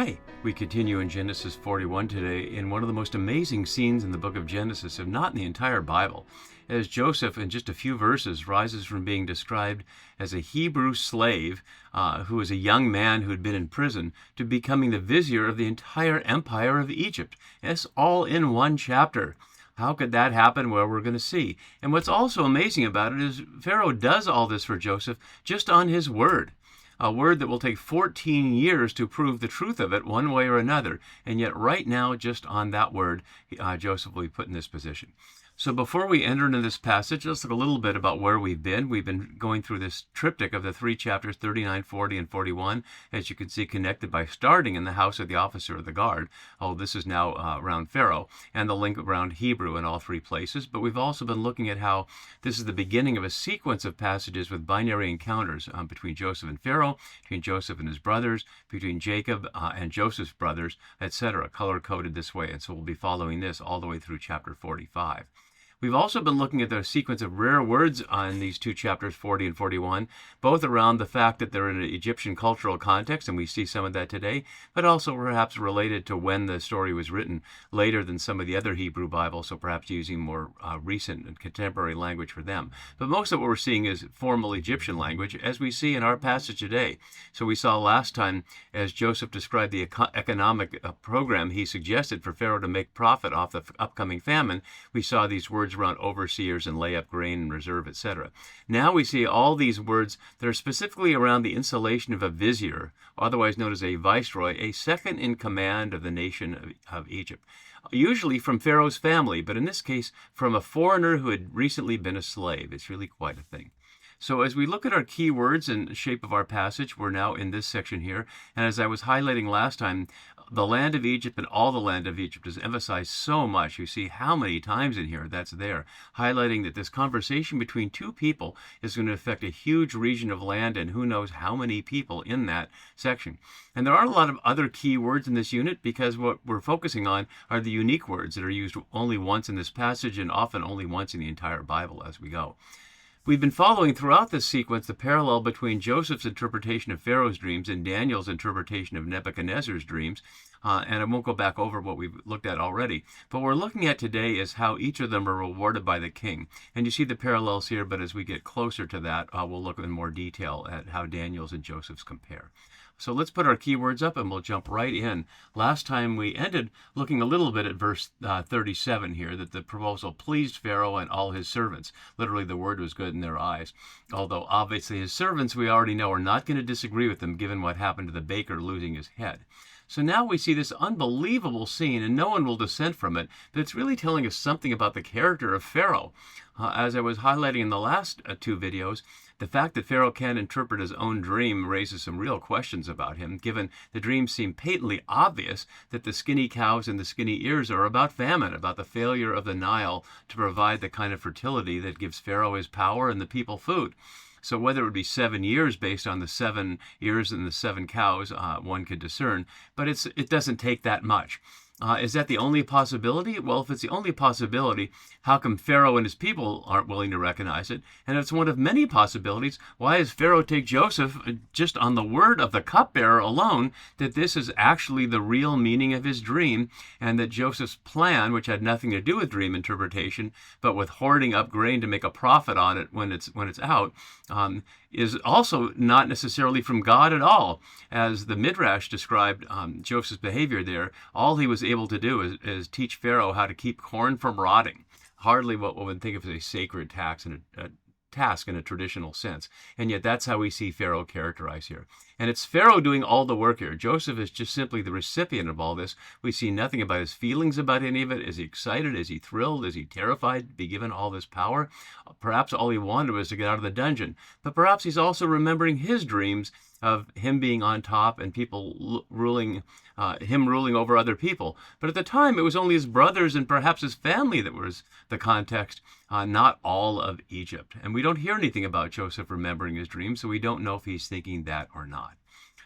Hi, we continue in Genesis 41 today in one of the most amazing scenes in the book of Genesis, if not in the entire Bible, as Joseph, in just a few verses, rises from being described as a Hebrew slave who was a young man who had been in prison to becoming the vizier of the entire empire of Egypt. It's all in one chapter. How could that happen? Well, we're going to see. And what's also amazing about it is Pharaoh does all this for Joseph just on his word. A word that will take 14 years to prove the truth of it one way or another. And yet right now, just on that word, Joseph will be put in this position. So before we enter into this passage, let's look a little bit about where we've been. We've been going through this triptych of the three chapters, 39, 40, and 41, as you can see, connected by starting in the house of the officer of the guard. Oh, this is now around Pharaoh, and the link around Hebrew in all three places. But we've also been looking at how this is the beginning of a sequence of passages with binary encounters between Joseph and Pharaoh, between Joseph and his brothers, between Jacob and Joseph's brothers, etc., color-coded this way. And so we'll be following this all the way through chapter 45. We've also been looking at the sequence of rare words on these two chapters, 40 and 41, both around the fact that they're in an Egyptian cultural context, and we see some of that today, but also perhaps related to when the story was written later than some of the other Hebrew Bibles, so perhaps using more recent and contemporary language for them. But most of what we're seeing is formal Egyptian language, as we see in our passage today. So we saw last time, as Joseph described the economic program he suggested for Pharaoh to make profit off the upcoming famine, we saw these words around overseers and lay up grain and reserve, etc. Now we see all these words that are specifically around the installation of a vizier, otherwise known as a viceroy, a second in command of the nation of Egypt. Usually from Pharaoh's family, but in this case from a foreigner who had recently been a slave. It's really quite a thing. So as we look at our key words and the shape of our passage, we're now in this section here. And as I was highlighting last time, the land of Egypt and all the land of Egypt is emphasized so much. You see how many times in here that's there, highlighting that this conversation between two people is going to affect a huge region of land and who knows how many people in that section. And there are a lot of other key words in this unit because what we're focusing on are the unique words that are used only once in this passage and often only once in the entire Bible as we go. We've been following throughout this sequence the parallel between Joseph's interpretation of Pharaoh's dreams and Daniel's interpretation of Nebuchadnezzar's dreams. And I won't go back over what we've looked at already. But what we're looking at today is how each of them are rewarded by the king. And you see the parallels here, but as we get closer to that, we'll look in more detail at how Daniel's and Joseph's compare. So let's put our keywords up and we'll jump right in. Last time we ended looking a little bit at verse 37 here, that the proposal pleased Pharaoh and all his servants. Literally, the word was good in their eyes. Although obviously his servants, we already know, are not going to disagree with him given what happened to the baker losing his head. So now we see this unbelievable scene, and no one will dissent from it, but it's really telling us something about the character of Pharaoh. As I was highlighting in the last two videos, the fact that Pharaoh can't interpret his own dream raises some real questions about him, given the dreams seem patently obvious that the skinny cows and the skinny ears are about famine, about the failure of the Nile to provide the kind of fertility that gives Pharaoh his power and the people food. So whether it would be 7 years based on the 7 ears and the 7 cows, one could discern, but it doesn't take that much. Is that the only possibility? Well, if it's the only possibility, how come Pharaoh and his people aren't willing to recognize it? And if it's one of many possibilities, why does Pharaoh take Joseph just on the word of the cupbearer alone that this is actually the real meaning of his dream, and that Joseph's plan, which had nothing to do with dream interpretation, but with hoarding up grain to make a profit on it when it's out, is also not necessarily from God at all. As the Midrash described Joseph's behavior there, all he was able to do is teach Pharaoh how to keep corn from rotting. Hardly what one would think of as a sacred task in a traditional sense. And yet that's how we see Pharaoh characterized here. And it's Pharaoh doing all the work here. Joseph is just simply the recipient of all this. We see nothing about his feelings about any of it. Is he excited? Is he thrilled? Is he terrified to be given all this power? Perhaps all he wanted was to get out of the dungeon. But perhaps he's also remembering his dreams of him being on top and people ruling, him ruling over other people. But at the time, it was only his brothers and perhaps his family that was the context, not all of Egypt. And we don't hear anything about Joseph remembering his dreams, so we don't know if he's thinking that or not.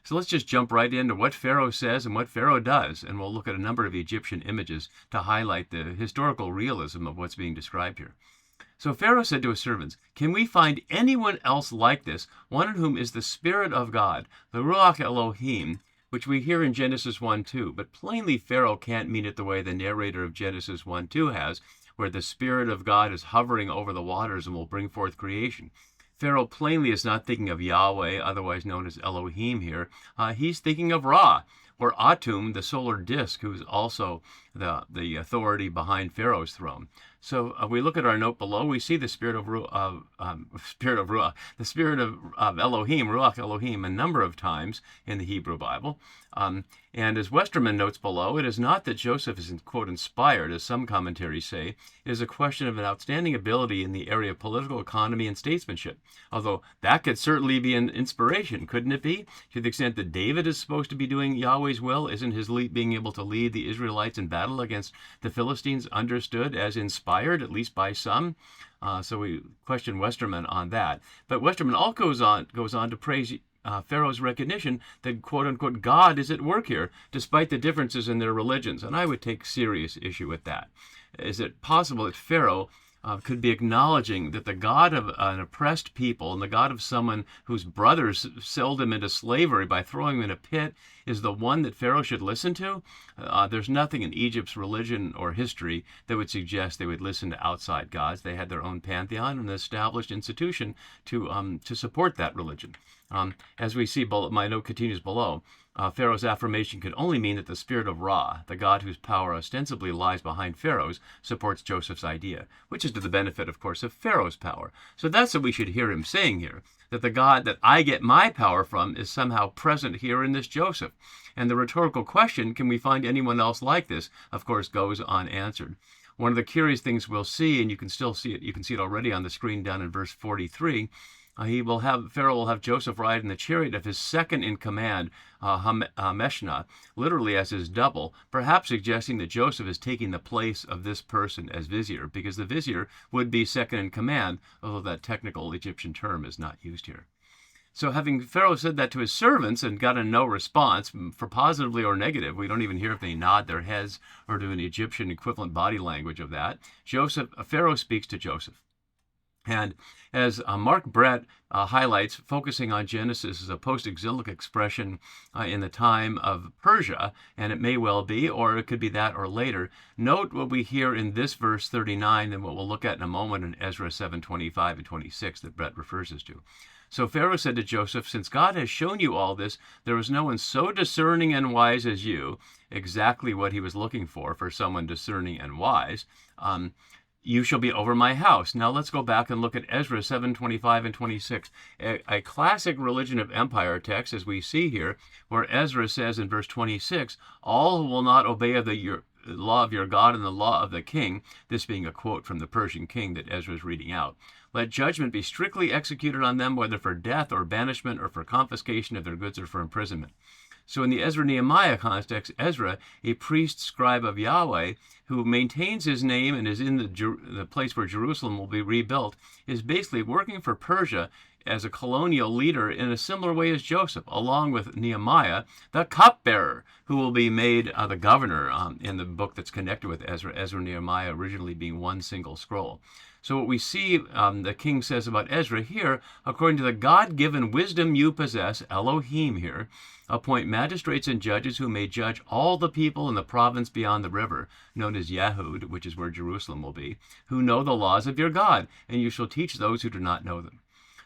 So let's just jump right into what Pharaoh says and what Pharaoh does, and we'll look at a number of Egyptian images to highlight the historical realism of what's being described here. So Pharaoh said to his servants, "Can we find anyone else like this, one in whom is the Spirit of God, the Ruach Elohim, which we hear in Genesis 1:2. But plainly, Pharaoh can't mean it the way the narrator of Genesis 1:2 has, where the Spirit of God is hovering over the waters and will bring forth creation. Pharaoh plainly is not thinking of Yahweh, otherwise known as Elohim here. He's thinking of Ra, or Atum, the solar disk, who's also the authority behind Pharaoh's throne. So we look at our note below. We see the spirit of the spirit of Elohim, Ruach Elohim, a number of times in the Hebrew Bible. And as Westerman notes below, it is not that Joseph is, quote, inspired, as some commentaries say. It is a question of an outstanding ability in the area of political economy and statesmanship. Although that could certainly be an inspiration, couldn't it be? To the extent that David is supposed to be doing Yahweh's will, isn't his being able to lead the Israelites in battle against the Philistines understood as inspired, at least by some? So we question Westerman on that. But Westerman also goes on to praise Pharaoh's recognition that, quote-unquote, God is at work here, despite the differences in their religions. And I would take serious issue with that. Is it possible that Pharaoh could be acknowledging that the God of an oppressed people and the God of someone whose brothers sold him into slavery by throwing him in a pit is the one that Pharaoh should listen to? There's nothing in Egypt's religion or history that would suggest they would listen to outside gods. They had their own pantheon and an established institution to support that religion. As we see, my note continues below, Pharaoh's affirmation could only mean that the spirit of Ra, the god whose power ostensibly lies behind Pharaoh's, supports Joseph's idea, which is to the benefit, of course, of Pharaoh's power. So that's what we should hear him saying here, that the God that I get my power from is somehow present here in this Joseph. And the rhetorical question, can we find anyone else like this, of course, goes unanswered. One of the curious things we'll see, and you can still see it, you can see it already on the screen down in verse 43, Pharaoh will have Joseph ride in the chariot of his second in command, Meshna, literally as his double, perhaps suggesting that Joseph is taking the place of this person as Vizier, because the Vizier would be second in command, although that technical Egyptian term is not used here. So having Pharaoh said that to his servants and got a no response, for positively or negative, we don't even hear if they nod their heads or do an Egyptian equivalent body language of that, Pharaoh speaks to Joseph. And as Mark Brett highlights, focusing on Genesis as a post-exilic expression in the time of Persia, and it may well be, or it could be that or later, note what we hear in this verse 39 and what we'll look at in a moment in Ezra 7:25 and 26 that Brett refers us to. So Pharaoh said to Joseph, since God has shown you all this, there is no one so discerning and wise as you, exactly what he was looking for someone discerning and wise. You shall be over my house. Now let's go back and look at Ezra 7:25 and 26, a classic religion of empire text, as we see here, where Ezra says in verse 26, all who will not obey the law of your God and the law of the king, this being a quote from the Persian king that Ezra is reading out, let judgment be strictly executed on them, whether for death or banishment or for confiscation of their goods or for imprisonment. So in the Ezra-Nehemiah context, Ezra, a priest scribe of Yahweh, who maintains his name and is in the place where Jerusalem will be rebuilt, is basically working for Persia as a colonial leader in a similar way as Joseph, along with Nehemiah, the cupbearer, who will be made the governor in the book that's connected with Ezra and Nehemiah originally being one single scroll. So what we see the king says about Ezra here, according to the God-given wisdom you possess, Elohim here, appoint magistrates and judges who may judge all the people in the province beyond the river, known as Yahud, which is where Jerusalem will be, who know the laws of your God, and you shall teach those who do not know them.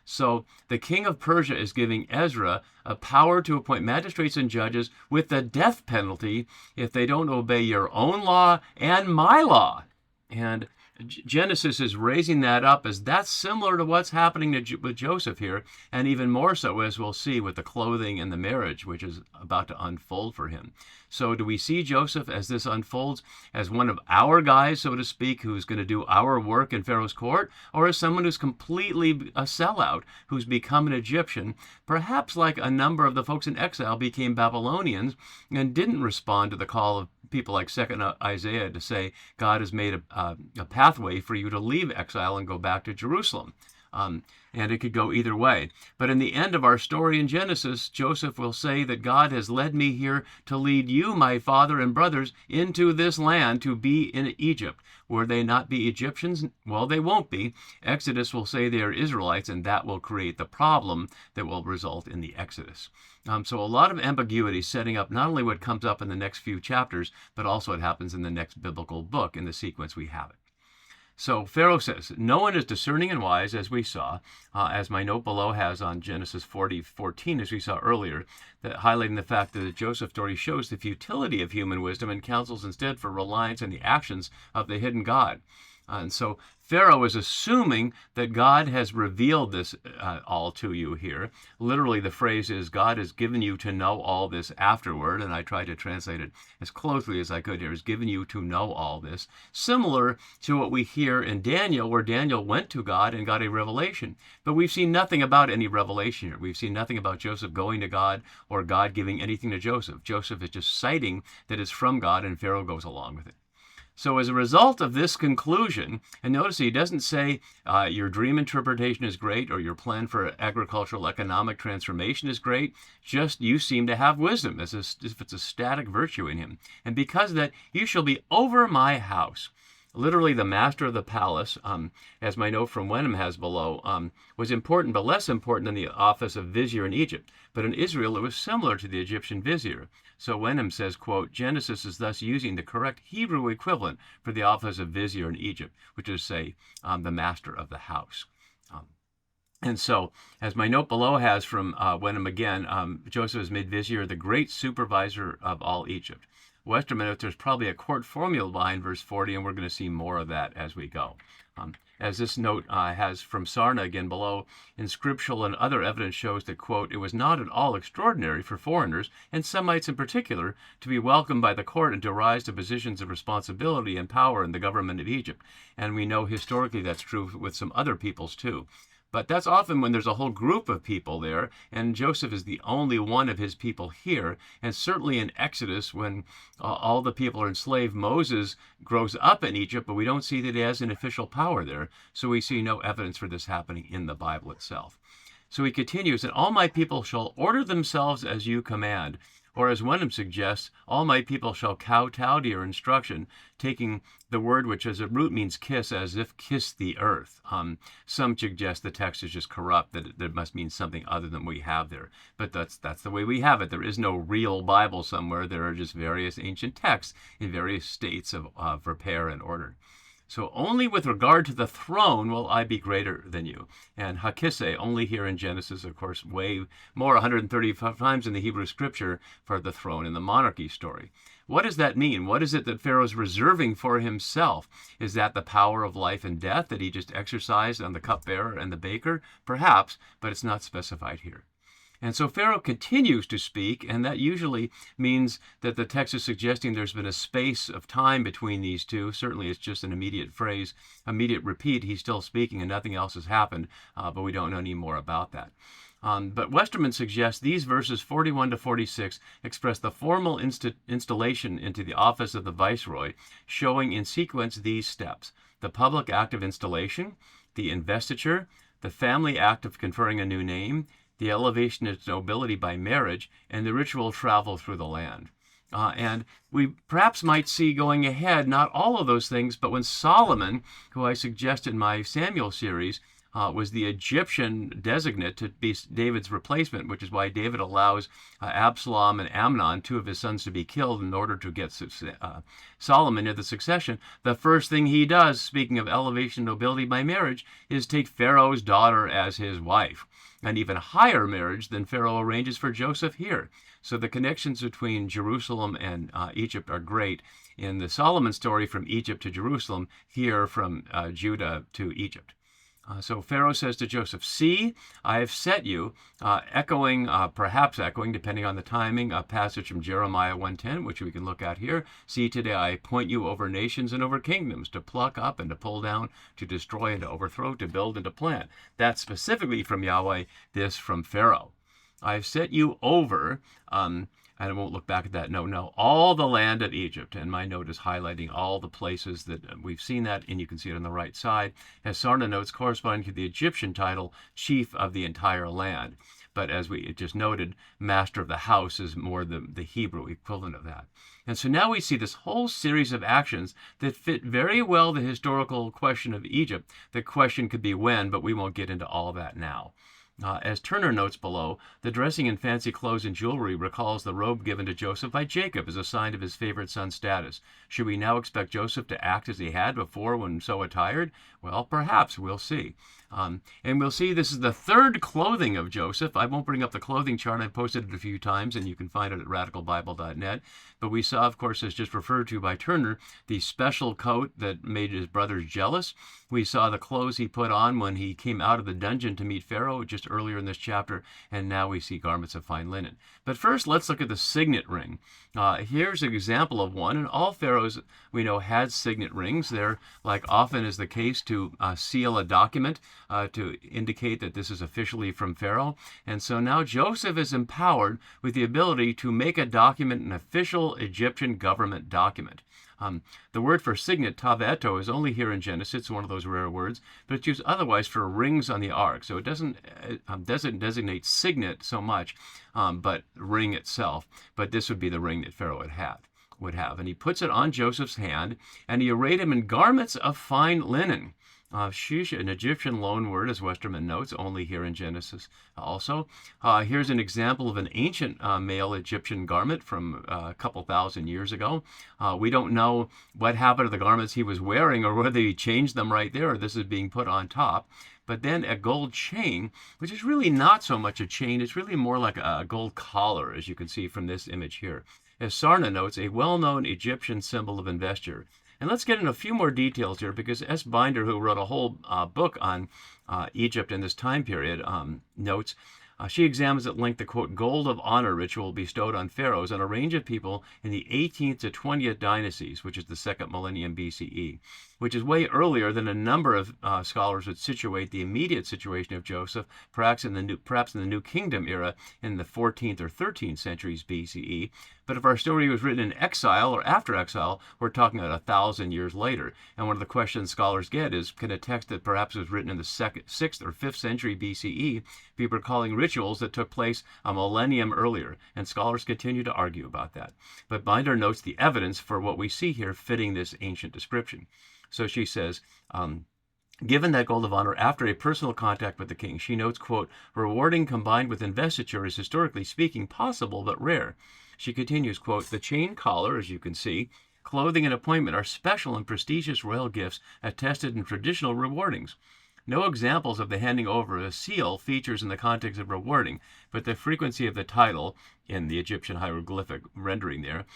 So the king of Persia is giving Ezra a power to appoint magistrates and judges with the death penalty if they don't obey your own law and my law. And Genesis is raising that up as that's similar to what's happening with Joseph here, and even more so, as we'll see, with the clothing and the marriage, which is about to unfold for him. So do we see Joseph, as this unfolds, as one of our guys, so to speak, who's going to do our work in Pharaoh's court, or as someone who's completely a sellout, who's become an Egyptian, perhaps like a number of the folks in exile became Babylonians and didn't respond to the call of people like 2nd Isaiah to say, God has made a pathway for you to leave exile and go back to Jerusalem. And it could go either way. But in the end of our story in Genesis, Joseph will say that God has led me here to lead you, my father and brothers, into this land to be in Egypt. Will they not be Egyptians? Well, they won't be. Exodus will say they are Israelites, and that will create the problem that will result in the Exodus. So a lot of ambiguity setting up not only what comes up in the next few chapters, but also what happens in the next biblical book in the sequence we have it. So Pharaoh says, no one is discerning and wise, as we saw, as my note below has on Genesis 40:14, as we saw earlier, that highlighting the fact that the Joseph story shows the futility of human wisdom and counsels instead for reliance on the actions of the hidden God. And so Pharaoh is assuming that God has revealed this all to you here. Literally, the phrase is, God has given you to know all this afterward, and I tried to translate it as closely as I could here, has given you to know all this. Similar to what we hear in Daniel, where Daniel went to God and got a revelation. But we've seen nothing about any revelation here. We've seen nothing about Joseph going to God or God giving anything to Joseph. Joseph is just citing that it's from God, and Pharaoh goes along with it. So as a result of this conclusion, and notice he doesn't say your dream interpretation is great or your plan for agricultural economic transformation is great, just you seem to have wisdom, as if it's a static virtue in him. And because of that, you shall be over my house. Literally, the master of the palace, as my note from Wenham has below, was important but less important than the office of Vizier in Egypt. But in Israel, it was similar to the Egyptian Vizier. So Wenham says, quote, Genesis is thus using the correct Hebrew equivalent for the office of Vizier in Egypt, which is, say, the master of the house. And so, as my note below has from Wenham again, Joseph is made Vizier, the great supervisor of all Egypt. Westerman notes there's probably a court formula behind verse 40, and we're going to see more of that as we go. As this note has from Sarna again below, in scriptural and other evidence shows that, quote, it was not at all extraordinary for foreigners, and Semites in particular, to be welcomed by the court and to rise to positions of responsibility and power in the government of Egypt. And we know historically that's true with some other peoples too. But that's often when there's a whole group of people there, and Joseph is the only one of his people here. And certainly in Exodus, when all the people are enslaved, Moses grows up in Egypt, but we don't see that he has an official power there. So we see no evidence for this happening in the Bible itself. So he continues, and all my people shall order themselves as you command. Or as Wenham suggests, all my people shall kowtow to your instruction, taking the word which as a root means kiss, as if kiss the earth. Some suggest the text is just corrupt, that it must mean something other than we have there. But that's the way we have it. There is no real Bible somewhere. There are just various ancient texts in various states of repair and order. So only with regard to the throne will I be greater than you. And hakise, only here in Genesis, of course, way more, 135 times in the Hebrew scripture for the throne in the monarchy story. What does that mean? What is it that Pharaoh's reserving for himself? Is that the power of life and death that he just exercised on the cupbearer and the baker? Perhaps, but it's not specified here. And so Pharaoh continues to speak, and that usually means that the text is suggesting there's been a space of time between these two. Certainly it's just an immediate phrase, immediate repeat. He's still speaking and nothing else has happened, but we don't know any more about that. But Westerman suggests these verses 41 to 46 express the formal installation into the office of the viceroy, showing in sequence these steps: the public act of installation, the investiture, the family act of conferring a new name, the elevation of nobility by marriage, and the ritual travel through the land. And we perhaps might see going ahead not all of those things, but when Solomon, who I suggest in my Samuel series, was the Egyptian designate to be David's replacement, which is why David allows Absalom and Amnon, two of his sons, to be killed in order to get Solomon into the succession. The first thing he does, speaking of elevation nobility by marriage, is take Pharaoh's daughter as his wife. An even higher marriage than Pharaoh arranges for Joseph here. So the connections between Jerusalem and Egypt are great. In the Solomon story, from Egypt to Jerusalem, here from Judah to Egypt. So Pharaoh says to Joseph, see, I have set you, perhaps echoing, depending on the timing, a passage from Jeremiah 1:10, which we can look at here. See, today I appoint you over nations and over kingdoms, to pluck up and to pull down, to destroy and to overthrow, to build and to plant. That's specifically from Yahweh, this from Pharaoh. I have set you over and I won't look back at that note. No, all the land of Egypt. And my note is highlighting all the places that we've seen that, and you can see it on the right side. As Sarna notes, corresponding to the Egyptian title, chief of the entire land. But as we just noted, master of the house is more the Hebrew equivalent of that. And so now we see this whole series of actions that fit very well the historical question of Egypt. The question could be when, but we won't get into all that now. As Turner notes below, the dressing in fancy clothes and jewelry recalls the robe given to Joseph by Jacob as a sign of his favorite son's status. Should we now expect Joseph to act as he had before when so attired? Well, perhaps. We'll see. And we'll see this is the third clothing of Joseph. I won't bring up the clothing chart. I've posted it a few times, and you can find it at radicalbible.net. But we saw, of course, as just referred to by Turner, the special coat that made his brothers jealous. We saw the clothes he put on when he came out of the dungeon to meet Pharaoh just earlier in this chapter, and now we see garments of fine linen. But first, let's look at the signet ring. Here's an example of one, and all pharaohs we know had signet rings. They're, like often is the case, to seal a document, to indicate that this is officially from Pharaoh. And so now Joseph is empowered with the ability to make a document an official Egyptian government document. The word for signet, taveto, is only here in Genesis. It's one of those rare words, but it's used otherwise for rings on the ark. So it doesn't designate signet so much, but ring itself. But this would be the ring that Pharaoh would have. And he puts it on Joseph's hand, and he arrayed him in garments of fine linen. Shish, an Egyptian loan word, as Westerman notes, only here in Genesis also. Here's an example of an ancient male Egyptian garment from a couple thousand years ago. We don't know what happened to the garments he was wearing or whether he changed them right there or this is being put on top. But then a gold chain, which is really not so much a chain, it's really more like a gold collar, as you can see from this image here. As Sarna notes, a well-known Egyptian symbol of investiture. And let's get into a few more details here, because S. Binder, who wrote a whole book on Egypt in this time period, notes, she examines at length the, quote, gold of honor ritual bestowed on pharaohs on a range of people in the 18th to 20th dynasties, which is the second millennium BCE, which is way earlier than a number of scholars would situate the immediate situation of Joseph, perhaps in the New Kingdom era in the 14th or 13th centuries BCE. But if our story was written in exile or after exile, we're talking about 1,000 years later. And one of the questions scholars get is, can a text that perhaps was written in the 6th or 5th century BCE be recalling rituals that took place a millennium earlier? And scholars continue to argue about that. But Binder notes the evidence for what we see here fitting this ancient description. So she says, given that gold of honor after a personal contact with the king, she notes, quote, rewarding combined with investiture is historically speaking possible but rare. She continues, quote, the chain collar, as you can see, clothing and appointment are special and prestigious royal gifts attested in traditional rewardings. No examples of the handing over of a seal features in the context of rewarding, but the frequency of the title, in the Egyptian hieroglyphic rendering there,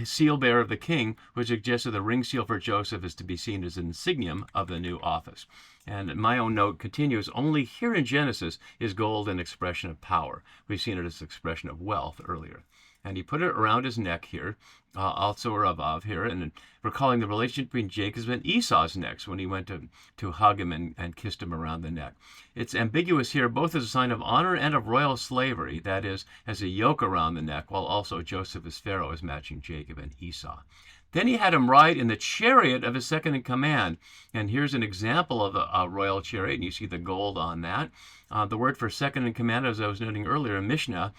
seal bearer of the king, which suggests that the ring seal for Joseph is to be seen as an insignium of the new office. And my own note continues, only here in Genesis is gold an expression of power. We've seen it as an expression of wealth earlier. And he put it around his neck here, also above here, and recalling the relationship between Jacob's and Esau's necks when he went to hug him and kissed him around the neck. It's ambiguous here, both as a sign of honor and of royal slavery, that is, as a yoke around the neck, while also Joseph as Pharaoh is matching Jacob and Esau. Then he had him ride in the chariot of his second in command. And here's an example of a royal chariot, and you see the gold on that. The word for second in command, as I was noting earlier, Mishnah,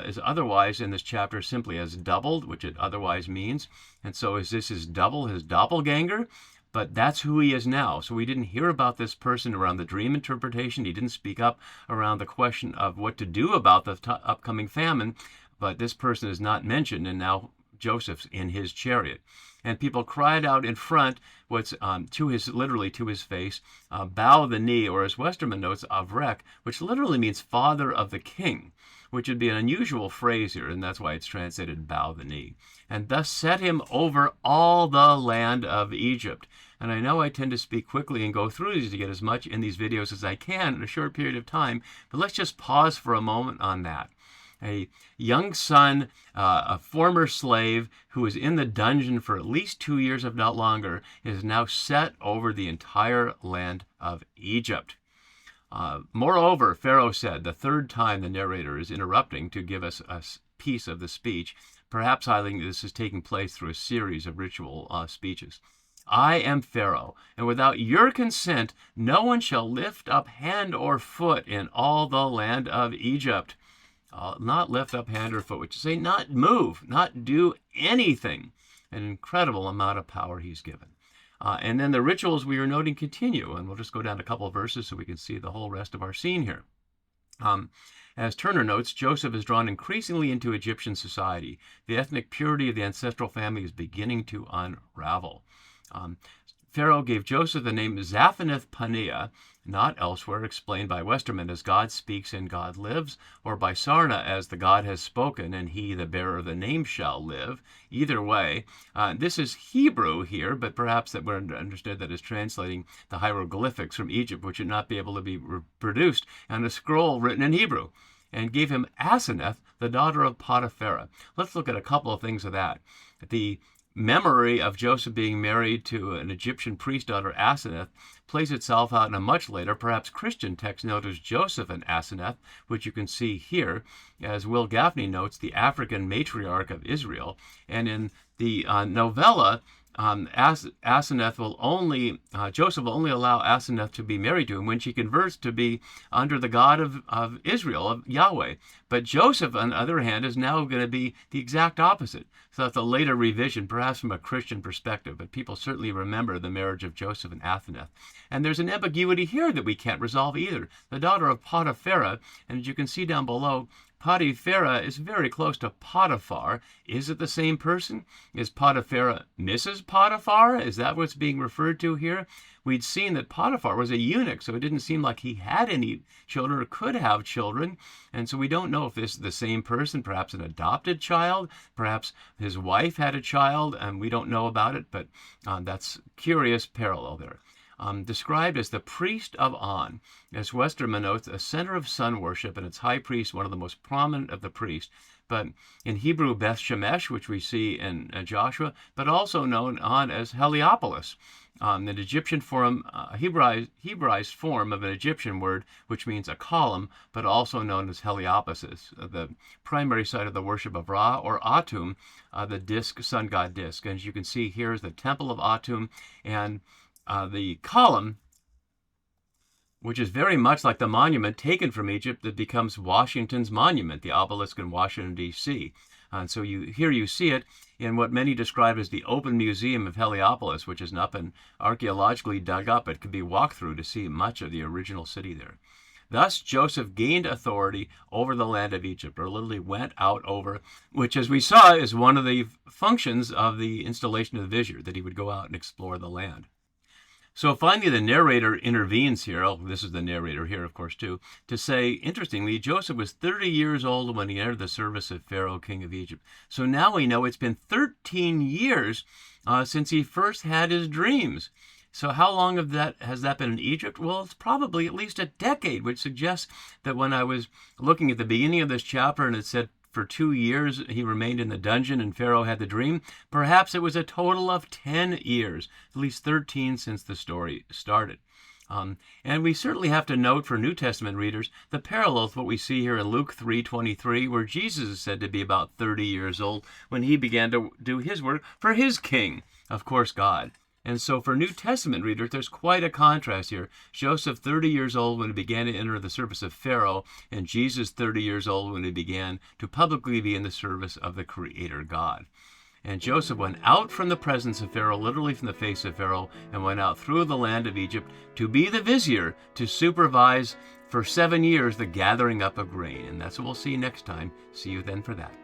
is otherwise in this chapter simply as doubled, which it otherwise means. And so is this his double, his doppelganger? But that's who he is now. So we didn't hear about this person around the dream interpretation. He didn't speak up around the question of what to do about the upcoming famine. But this person is not mentioned, and now Joseph's in his chariot. And people cried out in front, what's literally to his face, bow the knee, or as Westerman notes, avrek, which literally means father of the king, which would be an unusual phrase here, and that's why it's translated bow the knee. And thus set him over all the land of Egypt. And I know I tend to speak quickly and go through these to get as much in these videos as I can in a short period of time, but let's just pause for a moment on that. A young son, a former slave who was in the dungeon for at least 2 years, if not longer, is now set over the entire land of Egypt. Moreover, Pharaoh said, the third time the narrator is interrupting to give us a piece of the speech, perhaps highlighting this is taking place through a series of ritual speeches. I am Pharaoh, and without your consent, no one shall lift up hand or foot in all the land of Egypt. Not lift up hand or foot, which is say not move, not do anything. An incredible amount of power he's given. And then the rituals we are noting continue, and we'll just go down a couple of verses so we can see the whole rest of our scene here. As Turner notes, Joseph is drawn increasingly into Egyptian society. The ethnic purity of the ancestral family is beginning to unravel. Pharaoh gave Joseph the name Zaphenath-Paneah, not elsewhere explained by Westermann as God speaks and God lives, or by Sarna as the God has spoken and he, the bearer of the name, shall live. Either way, this is Hebrew here, but perhaps that we're understood that as translating the hieroglyphics from Egypt, which would not be able to be reproduced on a scroll written in Hebrew, and gave him Asenath, the daughter of Potiphar. Let's look at a couple of things of that. The memory of Joseph being married to an Egyptian priest daughter, Asenath, plays itself out in a much later, perhaps Christian text known as Joseph and Asenath, which you can see here, as Will Gaffney notes, the African matriarch of Israel. And in the novella, Asenath will only, Joseph will only allow Asenath to be married to him when she converts to be under the God of Israel, of Yahweh. But Joseph, on the other hand, is now going to be the exact opposite. So that's a later revision, perhaps from a Christian perspective, but people certainly remember the marriage of Joseph and Asenath. And there's an ambiguity here that we can't resolve either. The daughter of Potiphar, and as you can see down below, Potiphar is very close to Potiphar. Is it the same person? Is Potiphar Mrs. Potiphar? Is that what's being referred to here? We'd seen that Potiphar was a eunuch, so it didn't seem like he had any children or could have children. And so we don't know if this is the same person, perhaps an adopted child, perhaps his wife had a child, and we don't know about it, but that's curious parallel there. Described as the priest of On. As Westermann notes, a center of sun worship, and its high priest, one of the most prominent of the priests, but in Hebrew, Beth Shemesh, which we see in Joshua, but also known on as Heliopolis, an Egyptian form, Hebraized form of an Egyptian word, which means a column, but also known as Heliopolis, the primary site of the worship of Ra, or Atum, the disk, sun god disk. And as you can see, here is the temple of Atum, and the column, which is very much like the monument taken from Egypt that becomes Washington's monument, the obelisk in Washington, D.C. And so here you see it in what many describe as the open museum of Heliopolis, which is not been archaeologically dug up. It could be walked through to see much of the original city there. Thus, Joseph gained authority over the land of Egypt, or literally went out over, which, as we saw, is one of the functions of the installation of the Vizier, that he would go out and explore the land. So finally, the narrator intervenes here. Oh, this is the narrator here, of course, too, to say, interestingly, Joseph was 30 years old when he entered the service of Pharaoh, king of Egypt. So now we know it's been 13 years since he first had his dreams. So how long has that been in Egypt? Well, it's probably at least a decade, which suggests that when I was looking at the beginning of this chapter and it said for 2 years he remained in the dungeon and Pharaoh had the dream, perhaps it was a total of 10 years, at least 13 since the story started. And we certainly have to note for New Testament readers the parallel with what we see here in Luke 3:23, where Jesus is said to be about 30 years old when he began to do his work for his king, of course, God. And so for New Testament readers, there's quite a contrast here. Joseph, 30 years old when he began to enter the service of Pharaoh, and Jesus, 30 years old when he began to publicly be in the service of the Creator God. And Joseph went out from the presence of Pharaoh, literally from the face of Pharaoh, and went out through the land of Egypt to be the Vizier, to supervise for 7 years the gathering up of grain. And that's what we'll see next time. See you then for that.